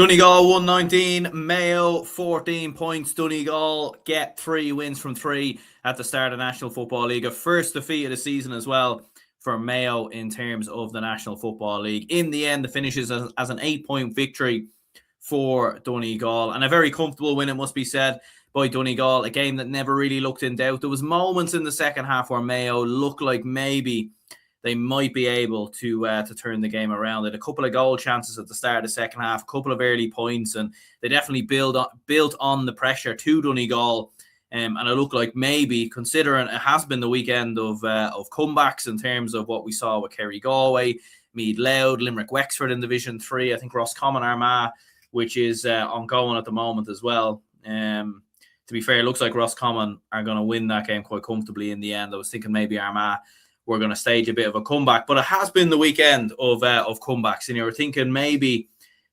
Donegal 119, Mayo 14 points. Donegal get 3 wins from 3 at the start of the National Football League. A first defeat of the season as well for Mayo in terms of the National Football League. In the end, it finishes as an 8-point victory for Donegal, and a very comfortable win, it must be said, by Donegal. A game that never really looked in doubt. There was moments in the second half where Mayo looked like maybe they might be able to turn the game around. They had a couple of goal chances at the start of the second half, a couple of early points, and they definitely built on the pressure to Donegal. And it looked like maybe, considering it has been the weekend of comebacks in terms of what we saw with Kerry Galway, Meath Louth, Limerick Wexford in Division 3, I think Roscommon Armagh, which is ongoing at the moment as well. To be fair, it looks like Roscommon are going to win that game quite comfortably in the end. I was thinking maybe Armagh were going to stage a bit of a comeback, but it has been the weekend of comebacks, and you're thinking maybe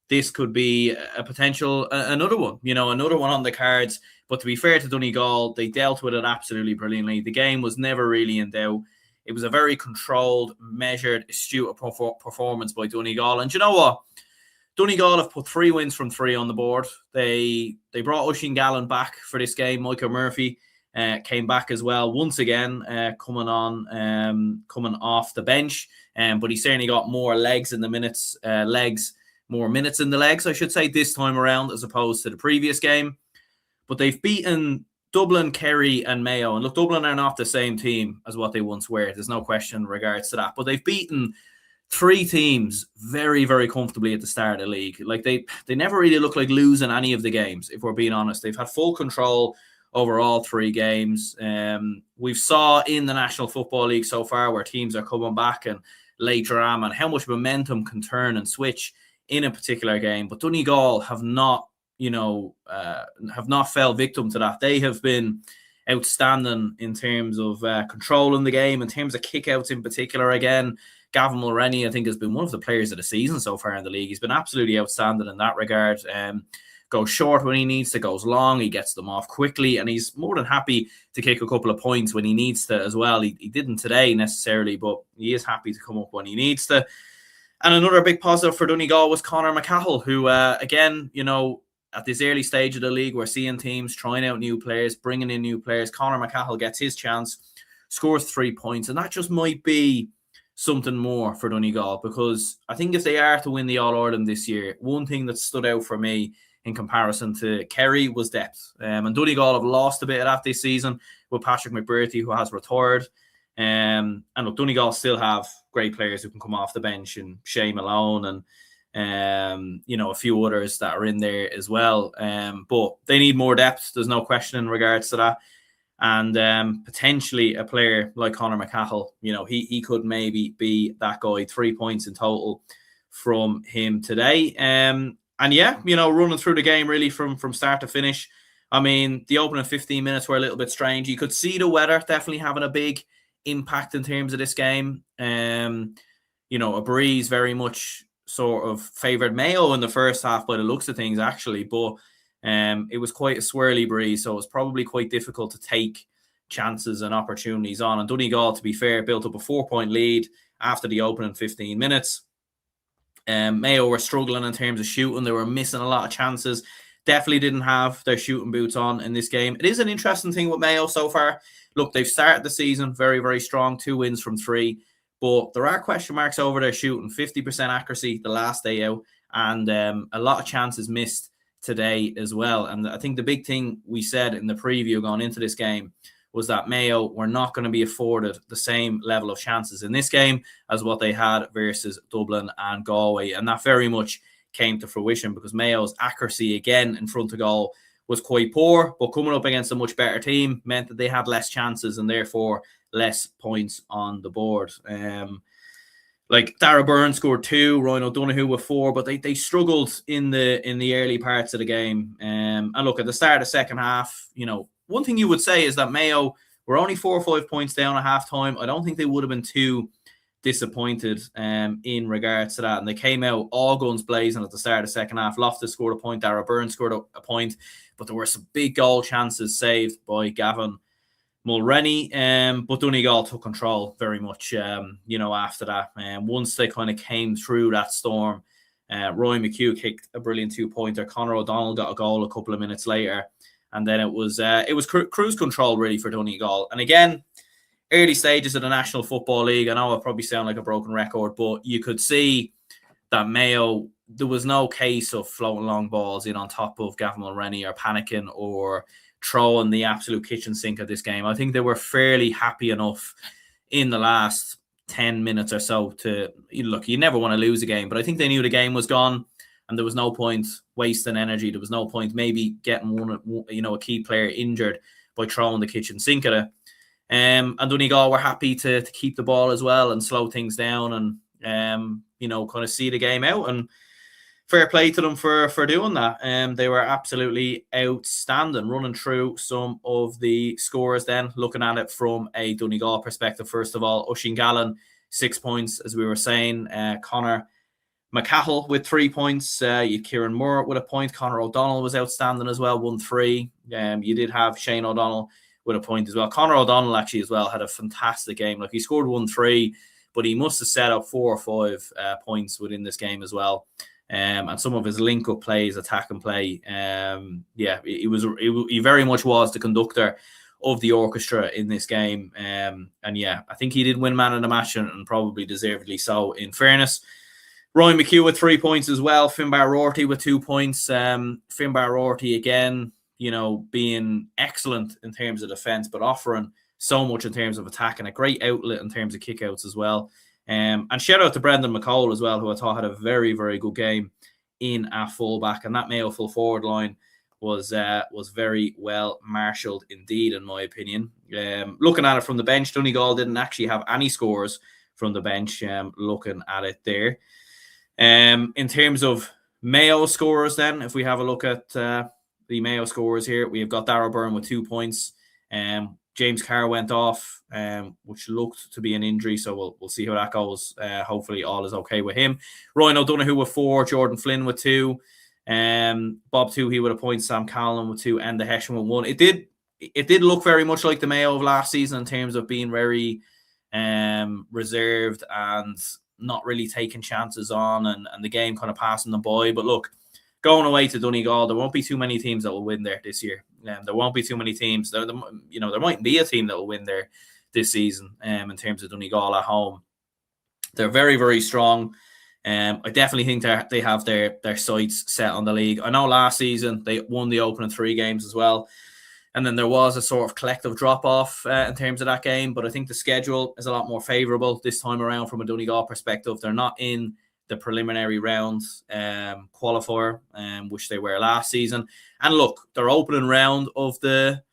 this could be a potential another one on the cards. But to be fair to Donegal, they dealt with it absolutely brilliantly. The game was never really in doubt. It was a very controlled, measured, astute performance by Donegal. And you know what? Donegal have put 3 wins from 3 on the board. They brought Oisin Gallen back for this game. Michael Murphy came back as well once again, coming off the bench. But he certainly got more legs in the minutes, more minutes in the legs, I should say, this time around as opposed to the previous game. But they've beaten Dublin, Kerry, and Mayo. And look, Dublin are not the same team as what they once were. There's no question in regards to that. But they've beaten 3 teams very, very comfortably at the start of the league. Like they never really look like losing any of the games, if we're being honest. They've had full control over all 3 games. We've saw in the National Football League so far where teams are coming back and late drama and how much momentum can turn and switch in a particular game. But Donegal have not fell victim to that. They have been outstanding in terms of controlling the game, in terms of kickouts in particular. Again, Gavin Mulrenny, I think, has been one of the players of the season so far in the league. He's been absolutely outstanding in that regard. Goes short when he needs to, goes long, he gets them off quickly, and he's more than happy to kick a couple of points when he needs to as well. He didn't today necessarily, but he is happy to come up when he needs to. And another big positive for Donegal was Conor McCahill, who, again, at this early stage of the league, we're seeing teams trying out new players, bringing in new players. Conor McCahill gets his chance, scores 3 points, and that just might be something more for Donegal, because I think if they are to win the All-Ireland this year, one thing that stood out for me in comparison to Kerry was depth. And Donegal have lost a bit of that this season with Patrick McBrearty, who has retired. And look, Donegal still have great players who can come off the bench, and Shea Malone and a few others that are in there as well. But they need more depth. There's no question in regards to that. And potentially a player like Conor McCahill, he could maybe be that guy. 3 points in total from him today. And yeah, running through the game really from start to finish. I mean, the opening 15 minutes were a little bit strange. You could see the weather definitely having a big impact in terms of this game. A breeze very much sort of favoured Mayo in the first half by the looks of things, actually. But it was quite a swirly breeze, so it was probably quite difficult to take chances and opportunities on. And Donegal, to be fair, built up a 4-point lead after the opening 15 minutes. Mayo were struggling in terms of shooting. They were missing a lot of chances. Definitely didn't have their shooting boots on in this game. It is an interesting thing with Mayo so far. Look, they've started the season very, very strong. 2 wins from 3. But there are question marks over their shooting. 50% accuracy the last day out. And a lot of chances missed today as well. And I think the big thing we said in the preview going into this game was that Mayo were not going to be afforded the same level of chances in this game as what they had versus Dublin and Galway. And that very much came to fruition, because Mayo's accuracy again in front of goal was quite poor, but coming up against a much better team meant that they had less chances and therefore less points on the board. Like Dara Byrne scored 2, Ryan O'Donoghue with 4, but they struggled in the early parts of the game. And look, at the start of the second half, one thing you would say is that Mayo were only 4 or 5 points down at halftime. I don't think they would have been too disappointed in regards to that. And they came out all guns blazing at the start of the second half. Loftus scored a point, Dara Byrne scored a point, but there were some big goal chances saved by Gavin Mulrenny, but Donegal took control very much, after that. Once they kind of came through that storm, Roy McHugh kicked a brilliant 2-pointer. Conor O'Donnell got a goal a couple of minutes later. And then it was cruise control really for Donegal. And again, early stages of the National Football League. I know I probably sound like a broken record, but you could see that Mayo, there was no case of floating long balls in on top of Gavin Mulrenny or panicking or throwing the absolute kitchen sink at this game. I think they were fairly happy enough in the last 10 minutes or so to, look, you never want to lose a game, but I think they knew the game was gone and there was no point wasting energy. There was no point maybe getting a key player injured by throwing the kitchen sink at it. And Donegal were happy to keep the ball as well and slow things down and, kind of see the game out. And fair play to them for doing that. They were absolutely outstanding, running through some of the scores then, looking at it from a Donegal perspective. First of all, Oisín Gallen, 6 points, as we were saying. Conor McCahill with 3 points. You had Kieran Moore with a point. Conor O'Donnell was outstanding as well, 1-3. You did have Shane O'Donnell with a point as well. Conor O'Donnell actually as well had a fantastic game. Like, he scored 1-3, but he must have set up 4 or 5 points within this game as well. And some of his link-up plays, attack and play. He very much was the conductor of the orchestra in this game. I think he did win man of the match and probably deservedly so, in fairness. Ryan McHugh with 3 points as well. Finbar Rorty with 2 points. Finbar Rorty, again, being excellent in terms of defence, but offering so much in terms of attack and a great outlet in terms of kickouts as well. And shout out to Brendan McCall as well, who I thought had a very, very good game in at fullback. And that Mayo full forward line was very well marshalled indeed, in my opinion. Looking at it from the bench, Donegal didn't actually have any scores from the bench, looking at it there. In terms of Mayo scores then, if we have a look at the Mayo scores here, we've got Darragh Byrne with 2 points. James Carr went off, which looked to be an injury, so we'll see how that goes. Hopefully all is okay with him. Ryan O'Donoghue with 4, Jordan Flynn with 2, Bob Toohey with a point, Sam Callan with 2, and the Hessian with 1. It did look very much like the Mayo of last season in terms of being very reserved and not really taking chances on, and the game kind of passing them by. But look, going away to Donegal, there won't be too many teams that will win there this year. There won't be too many teams. There might be a team that will win there this season. In terms of Donegal at home, they're very, very strong. I definitely think they have their sights set on the league. I know last season they won the opening 3 games as well, and then there was a sort of collective drop off in terms of that game. But I think the schedule is a lot more favourable this time around from a Donegal perspective. They're not in the preliminary round qualifier, which they were last season. And look, their opening round of the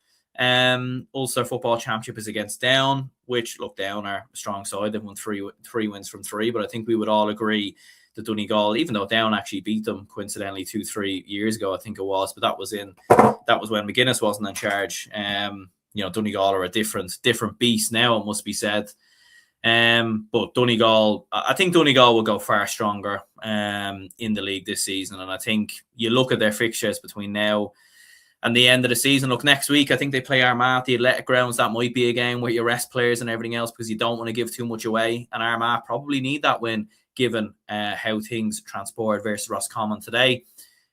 Ulster Football Championship is against Down, which, look, Down are a strong side. They've won three wins from 3, but I think we would all agree that Donegal, even though Down actually beat them coincidentally 2-3 years ago, I think it was, but that was when McGuinness wasn't in charge. Donegal are a different beast now, it must be said. But Donegal, I think Donegal will go far stronger in the league this season. And I think you look at their fixtures between now and the end of the season. Look, next week, I think they play Armagh at the Athletic Grounds. That might be a game where you rest players and everything else because you don't want to give too much away. And Armagh probably need that win given how things transpired versus Roscommon today.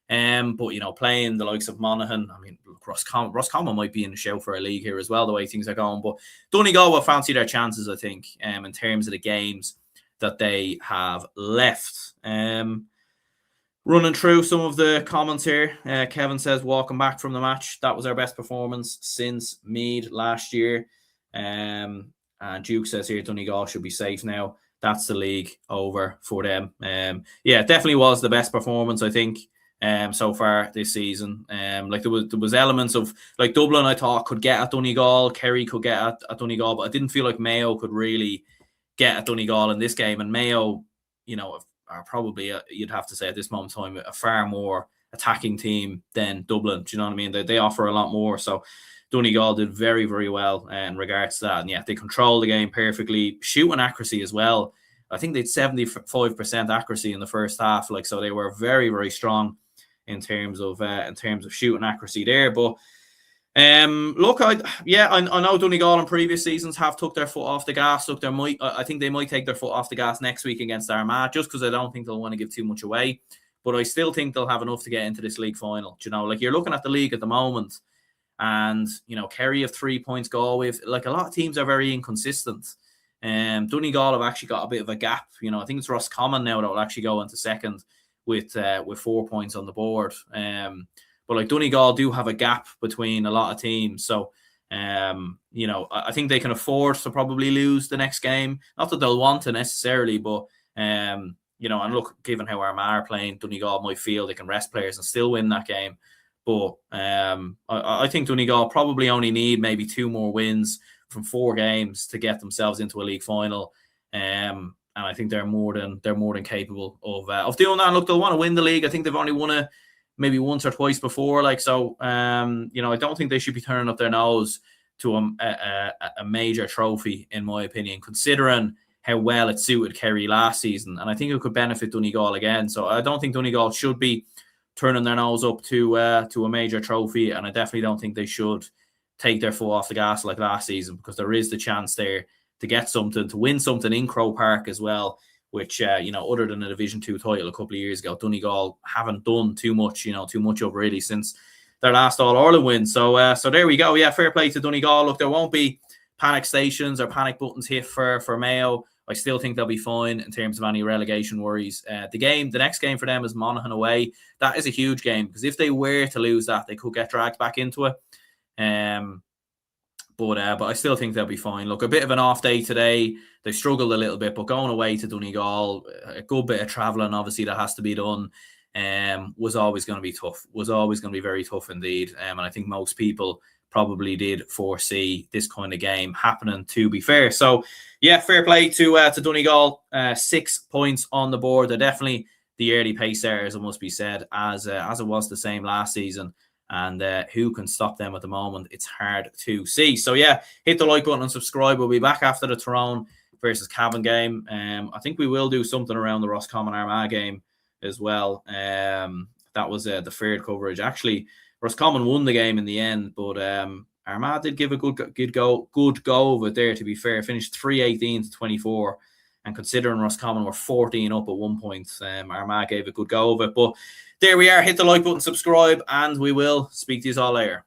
But, playing the likes of Monaghan, I mean, look, Roscommon might be in the show for a league here as well, the way things are going. But Donegal will fancy their chances, I think, in terms of the games that they have left. Running through some of the comments here, Kevin says, walking back from the match, that was our best performance since Meath last year. And Duke says here, Donegal should be safe now. That's the league over for them. It definitely was the best performance, I think. So far this season, there was elements of, like, Dublin I thought could get at Donegal, Kerry could get at Donegal, but I didn't feel like Mayo could really get at Donegal in this game. And Mayo, are probably you'd have to say at this moment in time a far more attacking team than Dublin. Do you know what I mean? They offer a lot more. So Donegal did very, very well in regards to that, and they controlled the game perfectly, shooting accuracy as well. I think they had 75% accuracy in the first half. So they were very, very strong in terms of shooting accuracy there. But Look, I know Donegal in previous seasons have took their foot off the gas. Look, I think they might take their foot off the gas next week against Armagh, just because I don't think they'll want to give too much away. But I still think they'll have enough to get into this league final. You know, like you're looking at the league at the moment, and you know, Kerry have 3 points, Galway. Like a lot of teams are very inconsistent. Donegal have actually got a bit of a gap. You know, I think it's Roscommon now that will actually go into second with 4 points on the board. But like Donegal do have a gap between a lot of teams. So, you know, I think they can afford to probably lose the next game. Not that they'll want to necessarily, but, you know, and look, given how Armagh are playing, Donegal might feel they can rest players and still win that game. But I think Donegal probably only need maybe 2 more wins from 4 games to get themselves into a league final. And I think they're more than capable of doing that. And look, they'll want to win the league. I think they've only won it maybe once or twice before. Like, so, you know, I don't think they should be turning up their nose to a major trophy, in my opinion, considering how well it suited Kerry last season. And I think it could benefit Donegal again. So I don't think Donegal should be turning their nose up to a major trophy. And I definitely don't think they should take their foot off the gas like last season, because there is the chance there to get something, to win something in Croke Park as well, which, you know, other than a Division 2 title a couple of years ago, Donegal haven't done too much of really since their last All-Ireland win. So there we go. Yeah, fair play to Donegal. Look, there won't be panic stations or panic buttons hit for Mayo. I still think they'll be fine in terms of any relegation worries. The next game for them is Monaghan away. That is a huge game, because if they were to lose that, they could get dragged back into it. But I still think they'll be fine. Look, a bit of an off day today. They struggled a little bit, but going away to Donegal, a good bit of travelling, obviously, that has to be done, was always going to be tough. Was always going to be very tough indeed. And I think most people probably did foresee this kind of game happening, to be fair. So, yeah, fair play to Donegal. 6 points on the board. They're definitely the early pace setters, it must be said, as it was the same last season. And who can stop them at the moment? It's hard to see. So, yeah, hit the like button and subscribe. We'll be back after the Tyrone versus Cavan game. I think we will do something around the Roscommon Armagh game as well. That was the third coverage. Actually, Roscommon won the game in the end, but Armagh did give a good go of it there, to be fair. Finished 3-18 to 24. And considering Roscommon were 14 up at one point, Armagh gave a good go of it. But there we are. Hit the like button, subscribe, and we will speak to you all later.